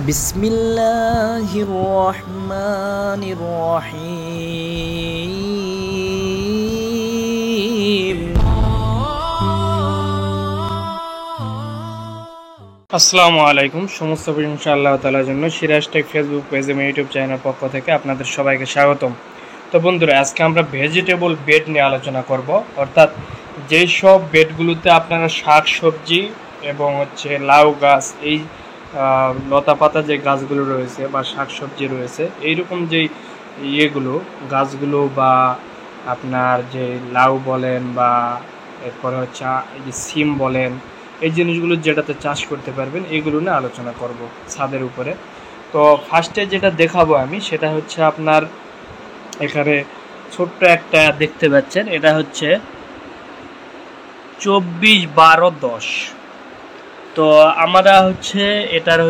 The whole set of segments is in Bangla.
বিসমিল্লাহির রহমানির রহিম। আসসালামু আলাইকুম। সমস্ত প্রশংসা আল্লাহ তাআলার জন্য। সিরাজ টেক ফেসবুক পেজ এবং ইউটিউব চ্যানেলের পক্ষ থেকে আপনাদের সবাইকে স্বাগতম। তো বন্ধুরা, আজকে আমরা ভেজিটেবল বেড নিয়ে আলোচনা করব, অর্থাৎ যেই সব বেডগুলোতে আপনারা শাক সবজি এবং লাউ গাছ, এই লতা পাতা যে গাছগুলো রয়েছে বা শাক সবজি রয়েছে, এইরকম যে ইয়েগুলো গাছগুলো বা আপনার যে লাউ বলেন বা এরপরে এই যে সিম বলেন, এই জিনিসগুলো যেটাতে চাষ করতে পারবেন এইগুলো নিয়ে আলোচনা করব ছাদের উপরে। তো ফার্স্টে যেটা দেখাবো আমি সেটা হচ্ছে আপনার এখানে ছোট্ট একটা দেখতে পাচ্ছেন, এটা হচ্ছে 24-12-10। তো আমরা এটার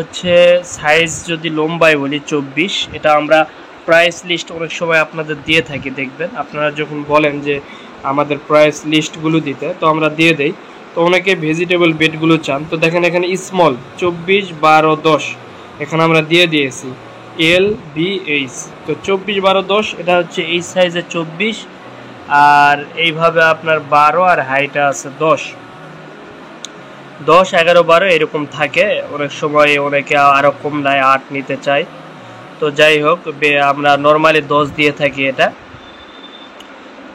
সাইজ যদি লম্বায় বলি 24। এটা আমরা প্রাইস লিস্ট অনেক সময় আপনাদের দিয়ে থাকি, দেখবেন আপনারা যখন বলেন যে আমাদের প্রাইস লিস্টগুলো দিতে, তো আমরা দিয়ে দেই। তো অনেকে ভেজিটেবল বেডগুলো চান, তো দেখেন এখানে স্মল 24-12-10 এখানে আমরা দিয়ে দিয়েছি LBH। তো 24-12-10 এটা এই সাইজে 24, আর এইভাবে আপনার 12, আর হাইটা আছে 10, 11-12 এরকম থাকে। অনেক সময় অনেকে আরও কম নেয়, 8 নিতে চায়। তো যাই হোক, আমরা নর্মালি 10 দিয়ে থাকি এটা।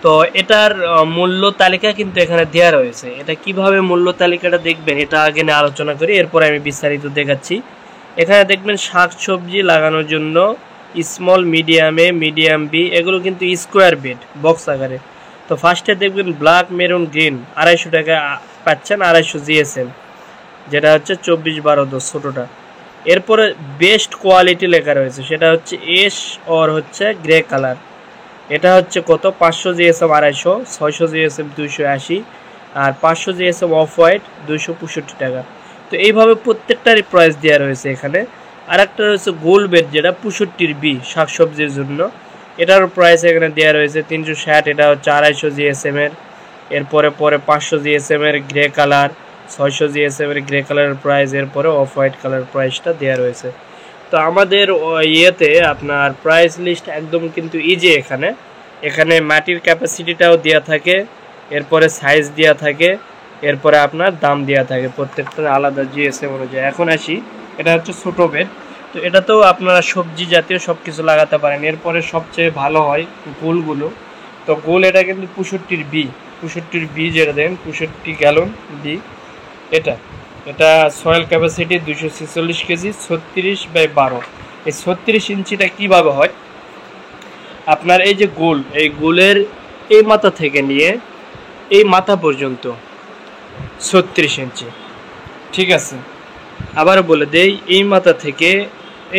তো এটার মূল্য তালিকা কিন্তু এখানে দেওয়া রয়েছে। এটা কিভাবে মূল্য তালিকাটা দেখবেন এটা আগে নিয়ে আলোচনা করি, এরপরে আমি বিস্তারিত দেখাচ্ছি। এখানে দেখবেন শাক সবজি লাগানোর জন্য স্মল, মিডিয়ামে, মিডিয়াম বি, এগুলো কিন্তু স্কোয়ার বেড বক্স আকারে। তো ফার্স্টে দেখবেন ব্ল্যাক, মেরুন, গ্রিন 250 টাকা পাচ্ছেন, 250 জিএসএম, যেটা 24-12-10 ছোটোটা। এরপরে বেস্ট কোয়ালিটি লেখা রয়েছে, সেটা এস ওর গ্রে কালার। এটা কত, 500 জিএসএম 250, 600 জিএসএম 280, আর 500 জিএসএম অফ হোয়াইট 265 টাকা। তো এইভাবে প্রত্যেকটারই প্রাইস দেওয়া রয়েছে এখানে। আর একটা রয়েছে গোল বেড, যেটা 65 বি শাকসবজির জন্য, এটার প্রাইস এখানে দেওয়া রয়েছে 360। এটা 250 জিএসএম এর। এরপরে 500 জিএসএম এর গ্রে কালার, 600 জিএসএম এর গ্রে কালারের প্রাইস, এরপরে অফ হোয়াইট কালার প্রাইসটা দেওয়া রয়েছে। তো আমাদের ইয়েতে আপনার প্রাইস লিস্ট একদম কিন্তু ইজি। এখানে মাটির ক্যাপাসিটিটাও দেওয়া থাকে, এরপরে সাইজ দেওয়া থাকে, এরপরে আপনার দাম দেওয়া থাকে, প্রত্যেকটার আলাদা জিএসএম অনুযায়ী। এখন আসি, এটা ছোটো বেড। তো এটাতেও আপনারা সবজি জাতীয় সব কিছু লাগাতে পারেন। এরপরে সবচেয়ে ভালো হয় গোলগুলো। তো গোল এটা কিন্তু 65 বি, যেটা দেখেন 65 গ্যালন বি। এটা সয়েল ক্যাপাসিটি 246 কেজি, 36/12। এই 36 ইঞ্চিটা কীভাবে হয়, আপনার এই যে গোল, এই গোলের এই মাথা থেকে নিয়ে এই মাথা পর্যন্ত 36 ইঞ্চি, ঠিক আছে? আবার বলে দেই, এই মাথা থেকে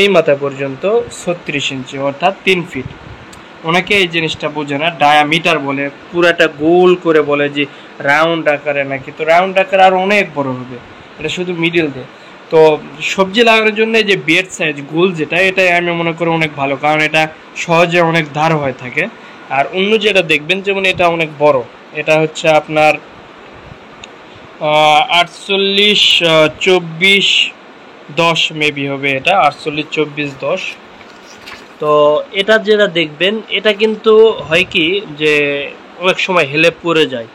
এই মাথা পর্যন্ত 36 ইঞ্চি, অর্থাৎ 3 ফিট। অনেকে এই জিনিসটা বোঝে না, ডায়ামিটার বলে, পুরাটা গোল করে বলে যে রাউন্ড আকারে নাকি। তো রাউন্ড আকারে আর অনেক বড় হবে, এটা শুধু মিডিল দিয়ে। তো সবজি লাগানোর জন্য এই যে বেড সাইজ গোল যেটা, এটাই আমি মনে করি অনেক ভালো, কারণ এটা সহজে অনেক ধার হয়ে থাকে। আর অন্য যেটা দেখবেন, যেমন এটা অনেক বড়, এটা আপনার 48-24-10 মেবি হবে, এটা 48-24-10। তো এটা যেটা দেখবেন, এটা কিন্তু হয় কি যে অনেক সময় হেলে পড়ে যায়।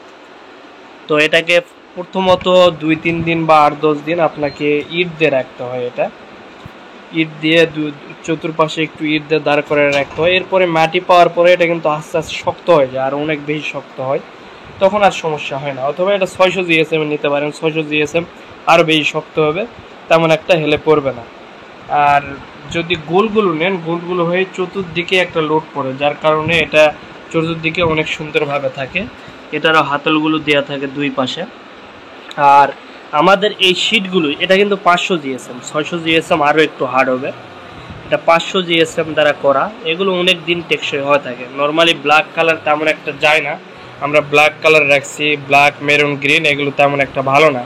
তো এটাকে প্রথমত 2-3 দিন বা 8-10 দিন আপনাকে ইট দিয়ে রাখতে হয়। এটা ইট দিয়ে চতুর্পাশে একটু ইট দিয়ে দাঁড় করে রাখতে হয়। এরপরে মাটি পাওয়ার পরে এটা কিন্তু আস্তে আস্তে শক্ত হয়ে যায়, আর অনেক বেশি শক্ত হয়, তখন আর সমস্যা হয় না। অথবা এটা 600 জিএসএম নিতে পারেন, 600 জিএসএম আরও বেশি শক্ত হবে, তেমন একটা হেলে পড়বে না। আর যদি গোলগুলো নেন, গোলগুলো হয়ে চতুর্দিকে একটা লোড পড়ে, যার কারণে এটা চতুর্দিকে অনেক সুন্দরভাবে থাকে। এটারও হাতলগুলো দেওয়া থাকে দুই পাশে। আর আমাদের এই শিটগুলো, এটা কিন্তু 500 জিএসএম, 600 জিএসএম আরও একটু হার্ড হবে। এটা 500 জিএসএম দ্বারা করা, এগুলো অনেক দিন টেকসই হয়ে থাকে। নর্মালি ব্ল্যাক কালার তেমন একটা যায় না, আমরা ব্ল্যাক কালার রাখছি, ব্ল্যাক, মেরুন, গ্রিন, এগুলো তেমন একটা ভালো না।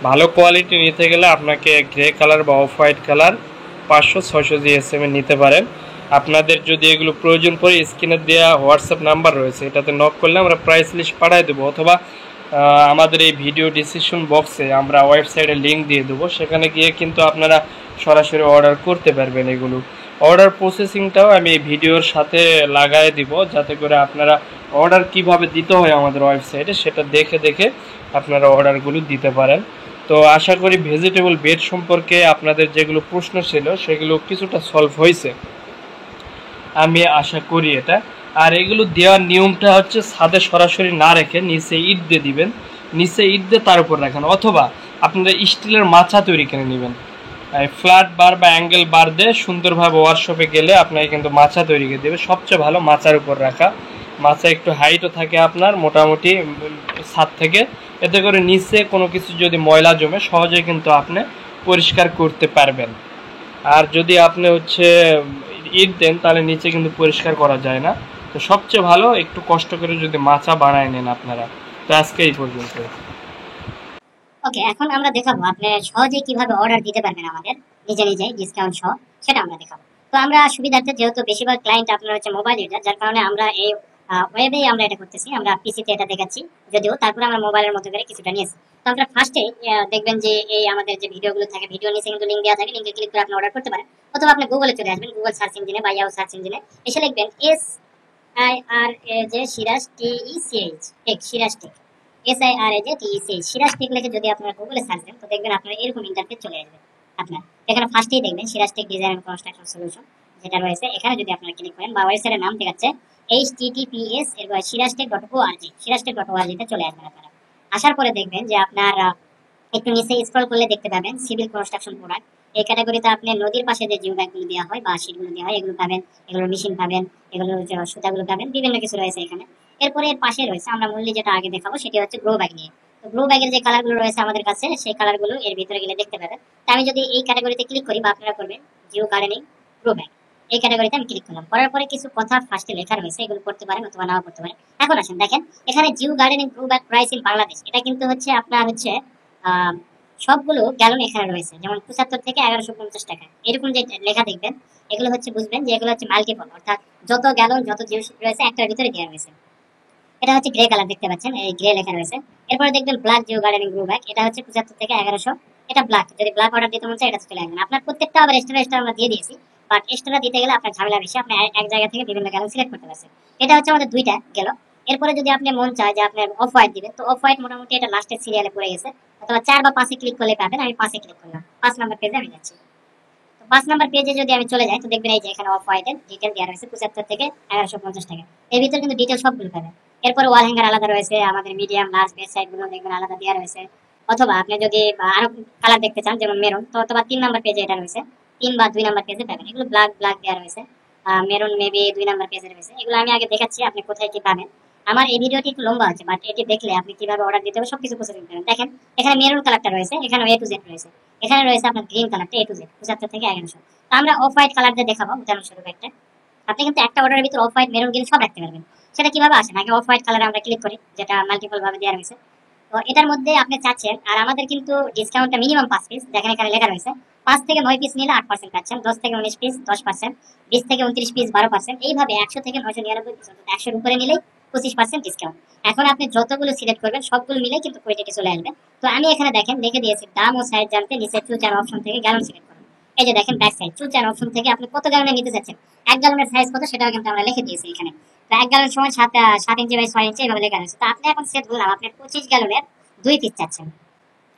ভালো কোয়ালিটি নিতে গেলে আপনাকে গ্রে কালার বা অফ হোয়াইট কালার 500-600 জিএসএম নিতে পারেন। আপনাদের যদি এগুলো প্রয়োজন পড়ে, স্ক্রিনে দেওয়া হোয়াটসঅ্যাপ নাম্বার রয়েছে, এটাতে নক করলে আমরা প্রাইস লিস্ট পাঠিয়ে দেবো, অথবা আমাদের এই ভিডিও ডিসক্রিপশন বক্সে আমরা ওয়েবসাইটের লিঙ্ক দিয়ে দেবো, সেখানে গিয়ে কিন্তু আপনারা সরাসরি অর্ডার করতে পারবেন। এগুলো অর্ডার প্রসেসিংটাও আমি এই ভিডিওর সাথে লাগাই দিব, যাতে করে আপনারা অর্ডার কিভাবে দিতে হয় আমাদের ওয়েবসাইটে সেটা দেখে দেখে আপনারা অর্ডারগুলো দিতে পারেন। তো আশা করি ভেজিটেবল বেড সম্পর্কে আপনাদের যেগুলো প্রশ্ন ছিল সেগুলো কিছুটা সলভ হয়েছে, আমি আশা করি এটা। আর এগুলো দেওয়ার নিয়মটা হচ্ছে ছাদে সরাসরি না রেখে নিচে ইট দিয়ে দিবেন, নিচে ইট দিয়ে তার উপর রাখেন, অথবা আপনারা স্টিলের মাচা তৈরি করে নেবেন। ফ্ল্যাট বার বা অ্যাঙ্গেল বার দিয়ে সুন্দরভাবে ওয়ার্কশপে গেলে আপনাকে কিন্তু মাচা তৈরি করে দেবে। সবচেয়ে ভালো মাচার উপর রাখা, মাচা একটু হাইটও থাকে আপনার মোটামুটি ছাদ থেকে, এতে করে নিচে কোনো কিছু যদি ময়লা জমে সহজে কিন্তু আপনি পরিষ্কার করতে পারবেন। আর যদি আপনি হচ্ছে ইট দেন তাহলে নিচে কিন্তু পরিষ্কার করা যায় না। তো সবচেয়ে ভালো একটু কষ্ট করে যদি মাচা বানায় নেন আপনারা। তো আজকে এই পর্যন্ত। ওকে, এখন আমরা দেখাবো আপনি সহজেই কিভাবে অর্ডার দিতে পারবেন আমাদের নিজে ডিসকাউন্ট সহ, সেটা আমরা দেখাবো। তো আমরা সুবিধার্থে যেহেতু বেশিরভাগ ক্লায়েন্ট আপনার হচ্ছে মোবাইল ইউজার, যার কারণে আমরা এই ওয়েবে আমরা এটা করতেছি, আমরা পিসিতে এটা দেখাচ্ছি যদিও, তারপরে আমরা মোবাইলের মতো করে কিছুটা নিয়েছি। তো আমরা ফার্স্টে দেখবেন যে এই আমাদের যে ভিডিওগুলো থাকে, ভিডিও নিচে কিন্তু লিঙ্ক দেওয়া থাকে, লিঙ্কে ক্লিক করে আপনি অর্ডার করতে পারেন। অথবা আপনি গুগলে চলে আসবেন, গুগল সার্চ ইঞ্জিনে বা ইয়াহু সার্চ ইঞ্জিনে এসে লিখবেন SIRAJ Siraj TECH tech, Siraj tech, SIRAJ TECH Siraj tech লিখে যদি আপনারা গুগলে সার্চ দেন তো দেখবেন আপনার এরকম ইন্টারফেস চলে আসবে। আপনার এখানে ফার্স্টেই দেখবেন Siraj tech design and construction solution যেটা রয়েছে, এখানে যদি আপনারা ক্লিক করেন বা ওয়েবসাইটের নাম দেখাচ্ছে https এরপর sirajtech.org, sirajtech.org তে চলে আসবেন আপনারা। আসার পরে দেখবেন যে আপনার একটু নিচে স্ক্রল করলে দেখতে পাবেন সিভিল কনস্ট্রাকশন প্রোডাক্ট। এই ক্যাটাগরিতে আপনি নদীর পাশে যে জিও ব্যাগগুলো দেওয়া হয় বা শীটগুলো দেওয়া হয় এগুলো পাবেন, এগুলোর মেশিন পাবেন, এগুলোর সুতাগুলো পাবেন, বিভিন্ন কিছু রয়েছে এখানে। এরপরে এর পাশে রয়েছে আমরা মূল্য যেটা আগে দেখাবো সেটি হচ্ছে গ্রো ব্যাগ নিয়ে। তো গ্রো ব্যাগের যে কালারগুলো রয়েছে আমাদের কাছে সেই কালারগুলো এর ভিতরে গেলে দেখতে পাবেন। তো আমি যদি এই ক্যাটাগরিতে ক্লিক করি বা আপনারা করবেন জিও গার্ডেনিং গ্রো ব্যাগ, এই ক্যাটাগরিতে আমি ক্লিক করলাম। করার পরে কিছু কথা ফার্স্টে লেখা রয়েছে, এগুলো পড়তে পারেন অথবা নাও পড়তে পারেন। এখন আসেন দেখেন এখানে Jio gardening grow bag price in Bangladesh, এটা কিন্তু হচ্ছে আপনার হচ্ছে সবগুলো গ্যালন এখানে রয়েছে, যেমন 75 থেকে 1150 টাকা এরকম যে লেখা দেখবেন, এগুলো হচ্ছে বুঝবেন যে এগুলো হচ্ছে মাল্টিপল, অর্থাৎ যত গ্যালন যত জিনিস রয়েছে একটার ভিতরে দেওয়া রয়েছে। এটা হচ্ছে গ্রে কালার দেখতে পাচ্ছেন, এই গ্রে লেখা রয়েছে। এরপরে দেখবেন black Jio gardening grow bag, এটা হচ্ছে 75 থেকে 1100, এটা ব্ল্যাক। যদি ব্ল্যাক অর্ডার দিতে মন চায় এটা চলে আসবেন। আপনার প্রত্যেকটা আবার এক্সট্রা আমরা দিয়ে দিয়েছি, বাট এক্সট্রা দিতে গেলে আপনার ঝামেলা বেশি, আপনি এক জায়গা থেকে বিভিন্ন গ্যালন সিলেক্ট করতে পারছেন। এটা হচ্ছে আমাদের দুইটা গেল। এরপরে যদি আপনি মন চায় যে আপনি অফ হোয়াইট দিবেন, তো অফ হোয়াইট মোটামুটি এটা লাস্টের সিরিয়ালে পড়ে গেছে, অথবা 4 বা 5 ক্লিক করলে পাবেন। আমি 5 ক্লিক করলাম, 5 নাম্বার পেজে আমি যাচ্ছি। তো 5 নাম্বার পেজে যদি আমি চলে যাই তো দেখবেন এই যে এখানে অফ হোয়াইটের ডিটেল দেওয়া রয়েছে 75 থেকে 1150 টাকা, এর ভিতরে কিন্তু ডিটেল সবগুলো পাবেন। এরপরে ওয়াল হ্যাঙ্গার আলাদা রয়েছে, আমাদের মিডিয়াম লার্জ বেস সাইড গুলো দেখবেন আলাদা দেওয়া রয়েছে। অথবা আপনি যদি আরো কালার দেখতে চান যেমন মেরুন, তো অথবা 3 নাম্বার পেজে এটা রয়েছে, 3 বা 2 নাম্বার পেজে পাবেন। এগুলো ব্ল্যাক ব্ল্যাক দেওয়া রয়েছে, মেরুন মেবি 2 নাম্বার পেজে রয়েছে। এগুলো আমি আগে দেখাচ্ছি আপনি কোথায় কি পাবেন। আমার এই ভিডিওটি একটু লম্বা আছে, বাট এটি দেখলে আপনি কিভাবে অর্ডার দিতে হবে সবকিছু বুঝে নিতে পারবেন। দেখেন এখানে মেরুন কালারটা রয়েছে, এখানে A to Z রয়েছে, এখানে রয়েছে আপনার গ্রিন কালারটা A to Z 75 থেকে 1100। তো আমরা অফ হোয়াইট কালার দিয়ে দেখাবো উদাহরণস্বরূপ একটা। আপনি কিন্তু একটা অর্ডারের ভিতর অফ হোয়াইট মেরুন গ্রিন সব রাখতে পারবেন। সেটা কিভাবে আসেন, আগে অফ হোয়াইট কালারে আমরা ক্লিক করি যেটা মাল্টিপল ভাবে দেওয়া রয়েছে। তো এটার মধ্যে আপনি চাচ্ছেন, আর আমাদের কিন্তু ডিসকাউন্টটা মিনিমাম 5 পিস, দেখেন এখানে লেখা রয়েছে 5 থেকে 9 পিস নিলে 8% পাচ্ছেন, 10 থেকে 19 পিস 10%, 20 থেকে 29 পিস 12%, এইভাবে 100 থেকে 999 পিস অর্থাৎ 100 এর উপরে নিলেই 25% ডিসকাউন্ট। এখন আপনি যতগুলো সিলেক্ট করবেন সবগুলো মিলে কিন্তু কোয়ান্টিটি চলে আসবে। তো আমি এখানে দেখেন লিখে দিয়েছি দাম ও সাইজ জানতে নিচে চুজ অ্যান্ড অপশন থেকে গ্যালন সিলেক্ট করুন। এই যে দেখেন back side choose and option থেকে আপনি কত গ্যালনে নিতে চাচ্ছেন, 1 গ্যালনের সাইজ কত সেটাও কিন্তু আমরা লিখে দিয়েছি এখানে। তো 1 গ্যালন সমান 7 ইঞ্চি বাই 6 ইঞ্চি এভাবে লেখা রয়েছে। তো আপনি এখন সেট বললাম আপনি 25 গ্যালনের 2 পিস চাচ্ছেন,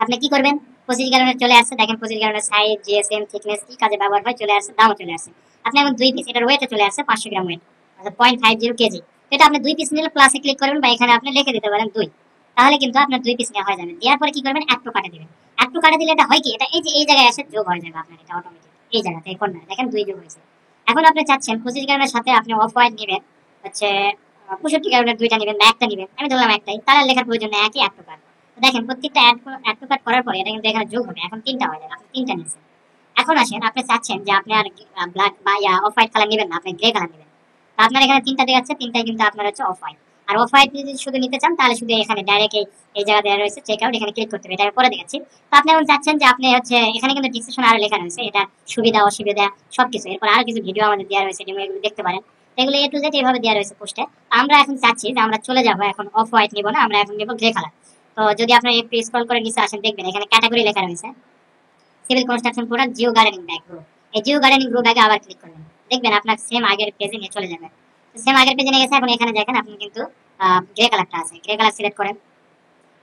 আপনি কি করবেন 25 গ্যালনের চলে আসছে, দেখেন 25 গ্যালনের সাইজ জিএসএম থিকনেস কি কাজে ব্যবহার হয় চলে আসছে, দামও চলে আসছে। আপনি এখন 2 পিস, এটার ওয়েটে চলে আসছে 500 গ্রাম ওয়েট, অর্থাৎ 0.50 কেজি। এটা আপনি 2 পিস নিলে প্লাসে ক্লিক করবেন বা এখানে আপনি লিখে দিতে পারেন 2, তাহলে কিন্তু আপনার 2 পিস নেওয়া হয়ে যাবে। দেওয়ার পরে কি করবেন অ্যাড টু কার্টে দিবেন। অ্যাড টু কার্টে দিলে এটা হয় কি, এটা এই যে এই জায়গায় এসে যোগ হয়ে যাবে আপনার, এটা অটোমেটিক এই জায়গাতে এই কর্নারে দেখেন 2 যোগ হয়েছে। এখন আপনি চাচ্ছেন 25 গ্রামের সাথে আপনি অফ হোয়াইট নেবেন হচ্ছে 65 গ্রামের 2টা নেবেন বা একটা নেবেন, আমি ধরলাম একটাই, তাহলে লেখার প্রয়োজন নেই, একই অ্যাড টু কার্ট। দেখেন প্রত্যেকটা অ্যাড টু কার্ট করার পরে এটা কিন্তু এখানে যোগ হবে, এখন 3টা হয়ে যাবে, আপনি 3টা নিয়েছেন। এখন আসেন আপনি চাচ্ছেন যে আপনি আর ব্ল্যাক বা অফ হোয়াইট কালার নেবেন না, আপনি গ্রে কালার নেবেন। তো আপনার এখানে 3টা দেখাচ্ছে, 3টাই কিন্তু আপনার হচ্ছে অফ হোয়াইট। আর অফ হোয়াইট যদি শুধু নিতে চান তাহলে শুধু এখানে ডাইরেক্ট এই জায়গা দেওয়া রয়েছে চেক আউট, এখানে ক্লিক করতে হবে, এটা আমি পরে দেখাচ্ছি। তো আপনি এখন চাচ্ছেন যে আপনি হচ্ছে এখানে কিন্তু ডিসক্রিপশন আরো লেখা রয়েছে এটা সুবিধা অসুবিধা সবকিছু, এরপর আরো কিছু ভিডিও আমাদের দেওয়া রয়েছে যেগুলো এগুলো দেখতে পারেন, এগুলো A to Z এইভাবে দেওয়া রয়েছে পোস্টে। আমরা এখন চাচ্ছি যে আমরা চলে যাব এখন অফ হোয়াইট নিব না, আমরা এখন নেব গ্রে কালার। তো যদি আপনি একটু স্ক্রল করে নিচে আসেন দেখবেন এখানে ক্যাটাগরি লেখা রয়েছে civil construction product Jio gardening bag grow. এই জিও গার্ডেনিং গ্রো ব্যাগে আবার ক্লিক করবেন, দেখবেন আপনার সেম আগের পেজে নিয়ে চলে যাবে। সেম আগের পেজে নিয়ে গেছে। এখন এখানে দেখেন আপনি কিন্তু গ্রে কালারটা আছে, গ্রে কালার সিলেক্ট করেন।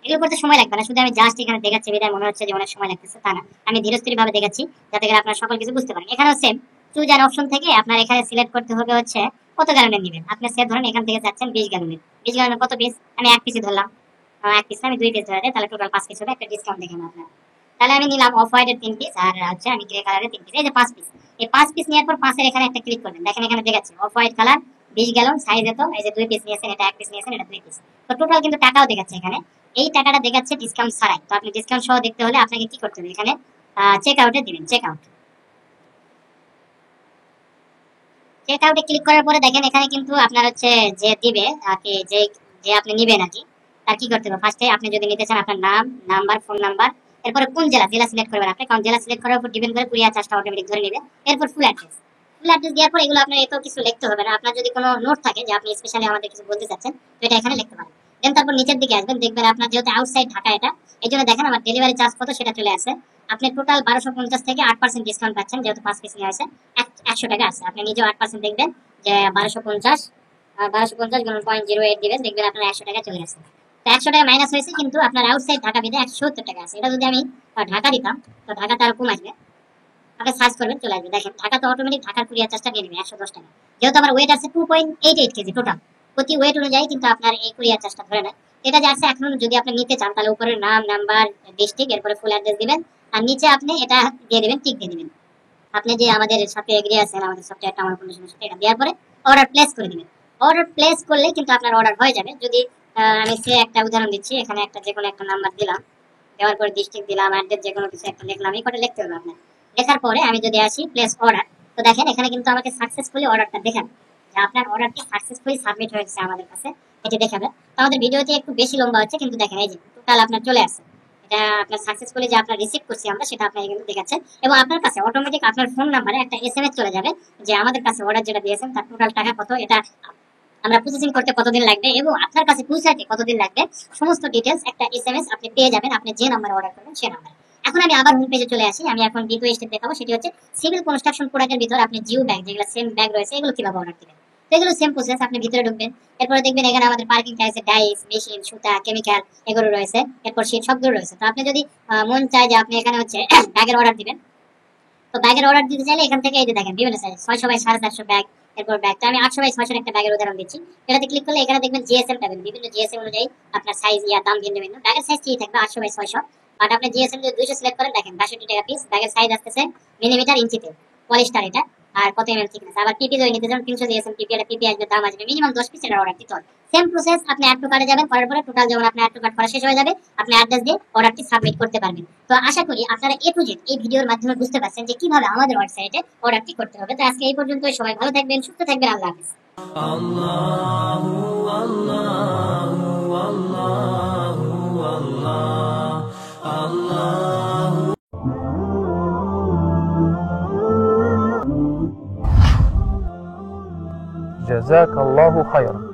এগুলো করতে সময় লাগবে না, শুধু আমি জাস্ট এখানে দেখাচ্ছি বিধায় মনে হচ্ছে যে অনেক সময় লাগতেছে, তা না, আমি ধীরস্থির ভাবে দেখাচ্ছি যাতে করে আপনারা সকল কিছু বুঝতে পারেন। এখানেও সেম চুজ অ্যান অপশন থেকে আপনার এখানে সিলেক্ট করতে হবে হচ্ছে কত গ্যালনের নেবেন। আপনি সে ধরেন এখান থেকে যাচ্ছেন 20 গ্যালনের, 20 গ্যালনের কত পিস, আমি এক পিসই ধরলাম, এক পিস আমি 2 পিস ধরে দেয়, তাহলে টোটাল 5 পিস হবে, একটা ডিসকাউন্ট দেখেন আপনার। তাহলে আমি নিলাম অফ হোয়াইটের 3 পিস আর হচ্ছে আমি গ্রে কালারের 3 পিস, এই যে 5 পিস। এই 5 পিস নেওয়ার পর 5 এর এখানে একটা ক্লিক করবেন, দেখেন এখানে দেখাচ্ছে off white colour 20 gallon size এত, এই যে 2 পিস নিয়েছেন, এটা 1 পিস নিয়েছেন, এটা 2 পিস। তো টোটাল কিন্তু টাকাও দেখাচ্ছে এখানে, এই টাকাটা দেখাচ্ছে ডিসকাউন্ট ছাড়াই। তো আপনি ডিসকাউন্ট সহ দেখতে হলে আপনাকে কি করতে হবে, এখানে চেক আউটে দিবেন, চেক আউট। চেক আউটে ক্লিক করার পরে দেখেন এখানে কিন্তু আপনার হচ্ছে যে দিবে আর কি, যে যে আপনি নিবেন আর কি, তার কি করতে হবে, ফার্স্টে আপনি যদি নিতে চান আপনার নাম, নাম্বার, ফোন নাম্বার, এরপরে কোন জেলা, জেলা সিলেক্ট করবেন আপনি, কারণ জেলা সিলেক্ট করার উপর ডিপেন্ড করে কুরিয়ার চার্জটা অটোমেটিক ধরে নেবে। এরপর ফুল অ্যাড্রেস, ফুল অ্যাড্রেস দেওয়ার পর এগুলো আপনার এত কিছু লিখতে হবে না। আপনার যদি কোনো নোট থাকে যে আপনি স্পেশালি আমাদের কিছু বলতে চাচ্ছেন, তো এটা এখানে লিখতে পারেন। দেন তারপর নিচের দিকে আসবেন, দেখবেন আপনার যেহেতু আউটসাইড ঢাকা এটা, এই জন্য দেখেন আমার ডেলিভারি চার্জ কত সেটা চলে আসে। আপনি টোটাল 1250 থেকে 8% ডিসকাউন্ট পাচ্ছেন, যেহেতু 5 পিস নিয়ে আসে 100 টাকা আছে। আপনি নিজেও 8% দেখবেন যে 1250 গুণন 0.08 দিবেন, দেখবেন আপনার 100 টাকা চলে আসে। তো 100 টাকা মাইনাস হয়েছে, কিন্তু আপনার আউটসাইড ঢাকা বিদে 170 টাকা আছে। এটা যদি আমি ঢাকা দিতাম, তো ঢাকা তার কম আসবে, আপনি সার্চ করবেন চলে আসবে। দেখেন ঢাকা তো অটোমেটিক ঢাকার কুরিয়ার চার্জটা নিয়ে নেবে 110 টাকা, যেহেতু আমার ওয়েট আছে 2.88 কেজি টোটাল, প্রতি ওয়েট অনুযায়ী কিন্তু আপনার এই কুরিয়ার চার্জটা ধরে নেয়। এটা যে আছে, এখন যদি আপনি নিতে চান তাহলে উপরে নাম, নাম্বার, ডিস্ট্রিক্ট, এরপরে ফুল অ্যাড্রেস দিবেন, আর নিচে আপনি এটা দিয়ে দিবেন, টিক দিয়ে দিবেন আপনি যে আমাদের সাথে এগ্রি আছেন, আমাদের সফটওয়্যার টার্ম কন্ডিশনের সাথে, এটা দেওয়ার পরে অর্ডার প্লেস করে দিবেন। অর্ডার প্লেস করলে কিন্তু আপনার অর্ডার হয়ে যাবে। যদি আমি সে একটা উদাহরণ দিচ্ছি, এখানে একটা যে কোনো একটা নাম্বার দিলাম, দেওয়ার পরে ডিস্ট্রিক্ট দিলাম, অ্যাড্রেস যে কোনো কিছু একটা লিখলাম, এই কটা লিখতে হবে আপনার। লেখার পরে আমি যদি আসি প্লেস অর্ডার, তো দেখেন এখানে কিন্তু আমাকে সাকসেসফুলি অর্ডারটা দেখাবে যে আপনার অর্ডারটি সাকসেসফুলি সাবমিট হয়েছে আমাদের কাছে, এটি দেখাবে। তো আমাদের ভিডিওটি একটু বেশি লম্বা হচ্ছে, কিন্তু দেখেন এই যে টোটাল আপনার চলে আসছে, এটা আপনার সাকসেসফুলি যে আপনার রিসিভ করছি আমরা, সেটা আপনাকে কিন্তু দেখাচ্ছে। এবং আপনার কাছে অটোমেটিক আপনার ফোন নাম্বারে একটা এসএমএস চলে যাবে যে আমাদের কাছে অর্ডার যেটা দিয়েছেন তার টোটাল টাকা কত, এটা আমরা প্রসেসিং করতে কতদিন লাগবে এবং আপনার কাছে পৌঁছাতে কতদিন লাগবে, সমস্ত ডিটেলস একটা এসএমএস আপনি পেয়ে যাবেন আপনি যে নাম্বারে অর্ডার করবেন সেই নাম্বারে। এখন আমি আবার হোম পেজে চলে আসি, আমি এখন দ্বিতীয় স্টেপ দেখাবো, সেটি হচ্ছে সিভিল কনস্ট্রাকশন প্রোডাক্টের ভিতর আপনি জিও ব্যাগ, যেগুলো সেম ব্যাগ রয়েছে, এগুলো কিভাবে অর্ডার দিবেন। তো এগুলো সেম প্রসেস, আপনি ভিতরে ঢুকবেন, এরপরে দেখবেন এখানে আমাদের পার্কিং টাইলস, ডাইস, মেশিন, সুতা, কেমিক্যাল, এগুলো রয়েছে, এরপর শীট সবগুলো রয়েছে। তো আপনি যদি মন চায় যে আপনি এখানে হচ্ছে ব্যাগের অর্ডার দিবেন, তো ব্যাগের অর্ডার দিতে চাইলে এখান থেকে এই যে দেখেন বিভিন্ন সাইজ 600 বাই 450 ব্যাগ, এরপর ব্যাগটা আমি 800 বাই 600 একটা ব্যাগের উদাহরণ দিচ্ছি। এটাতে ক্লিক করলে এখানে দেখবেন জিএসএম পাবেন, বিভিন্ন জিএসএম অনুযায়ী আপনার সাইজ ইয়া দাম ভিন্ন ভিন্ন। ব্যাগের সাইজ কি থাকবে 800 বাই 600, বাট আপনি জিএসএম যদি 200 সিলেক্ট করেন, দেখেন 62 টাকা পিস। ব্যাগের সাইজ আসতেছে মিলিমিটার ইঞ্চিতে, পলিস্টার এটা, আর কত এমএম থিকনেস। আবার পিপি যদি নিতে চান 300 জিএসএম পিপি, এটা পিপি আসবে, দাম আসবে মিনিমাম 10 পিস, এটা অর্ডার দিতে হবে। সেম প্রসেস, আপনি অ্যাড টু কার্টে যাবেন, করার পরে টোটাল যখন আপনার অ্যাড টু কার্ট করা শেষ হয়ে যাবে, আপনি অ্যাড্রেস দিয়ে অর্ডারটি সাবমিট করতে পারবেন। তো আশা করি আপনারা এ টু জেড এই ভিডিওর মাধ্যমে বুঝতে পারছেন যে কিভাবে আমাদের ওয়েবসাইটে অর্ডারটি করতে হবে। তো আজকে এই পর্যন্তই, সবাই ভালো থাকবেন, সুস্থ থাকবেন, আল্লাহ হাফেজ। আল্লাহু আল্লাহু আল্লাহু আল্লাহ আল্লাহু جزاك الله خيرا.